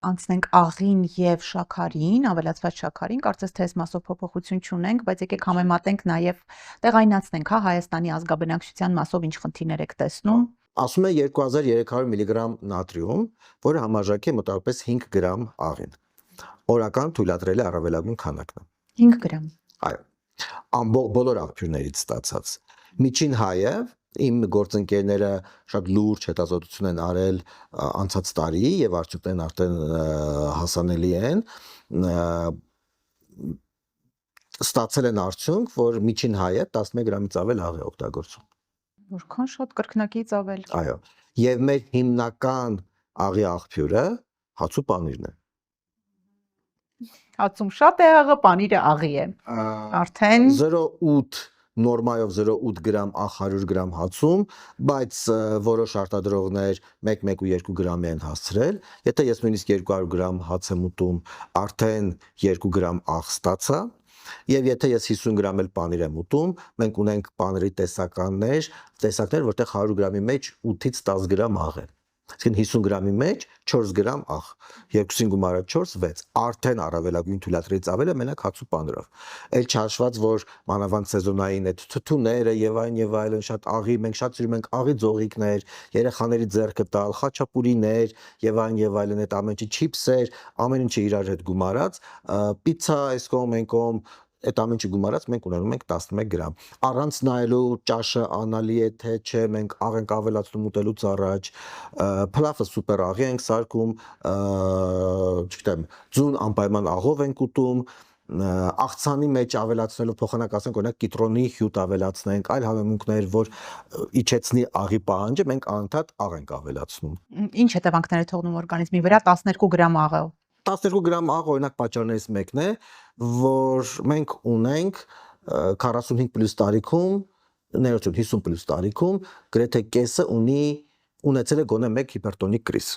Անցնենք աղին եւ շաքարին, ավելացված շաքարին, կարծես թե այս մասով փոփոխություն չունենք, բայց եկեք համեմատենք նաեւ տեղայնացնենք, հա, Հայաստանի ազգաբնակչության մասով ինչ խնդիրներ եք տեսնում։ Ասում է 2300 միլիգրամ նատրիում, որը համարժեք է մոտավորապես 5 գրամ աղին։ Օրական թույլատրելի առավելագույն քանակն է։ 5 գրամ։ Այո։ Բոլոր աղբյուրներից ստացած։ Միջին հայը իմ գործընկերները շատ լուրջ հետազոտություն են արել անցած տարի եւ արդյունքներն արդեն հասանելի են, ստացել են արդյունք, որ միջին հայը 11 գրամից ավել աղ է օգտագործում։ Որքան շատ կրկնակից ավել։ Այո։ Եվ մեր հիմնական աղի աղբյուրը հաց ու պանիրն է։ Հացում շատ է աղը, պանիրը աղի է։ Արդեն 0.8 նորմայով 0.8 գրամ աղ 100 գրամ հացում, բայց որոշ արտադրողներ 1-1.2 գրամի են հասցրել։ Եթե ես նույնիսկ 200 գրամ հաց եմ ուտում, արդեն 2 գրամ աղ ստացա։ Եվ եթե ես 50 գրամ էլ պանիր եմ ուտում, մենք ունենք պանիրի տեսակներ, որտեղ 100 գրամի մեջ 8-ից 10 գրամ աղ է։ Այսինքն 50 գրամի մեջ 4 գրամ աղ, 2-ին գումարը 4, 6, արդեն առավելագույն թույլատրելից ավել է մենակ հաց ու պանիրով։ Էլ չհաշված, որ մանավանդ սեզոնային այդ թթուները եւ այլն շատ աղի, մենք շատ սիրում ենք աղի ձողիկներ, երեխաների ձեռքը տալ, խաչապուրիներ եւ այլն, այդ ամեն ինչի չիփսեր, ամեն ինչը իրար հետ գումարած, պիցցա այս կողմ այն կողմ այդ ամեն ինչը գումարած մենք ունենում ենք 11 գրամ։ Առանց նայելու ճաշը անալի է թե չէ, մենք աղ ենք ավելացնում ուտելուց առաջ, փլաֆը սուպեր աղի ենք սարքում, չգիտեմ, ձուն անպայման աղով ենք ուտում, աղցանի մեջ ավելացնելով փոխանակ ասենք օրինակ կիտրոնի հյութ ավելացնենք, այլ համեմունքներ, որ իջեցնի աղի պահանջը, մենք անընդհատ աղ ենք ավելացնում։ Ինչ հետևանքներ է թողնում օրգանիզմի վրա 12 գրամ աղը։ 12 գրամ աղ օրինակ պատճառներից մեկն է, որ մենք ունենք 45+ տարիքում, ներողություն 50+ տարիքում գրեթե կեսը ունեցել է գոնե մեկ հիպերտոնիկ կրիզ։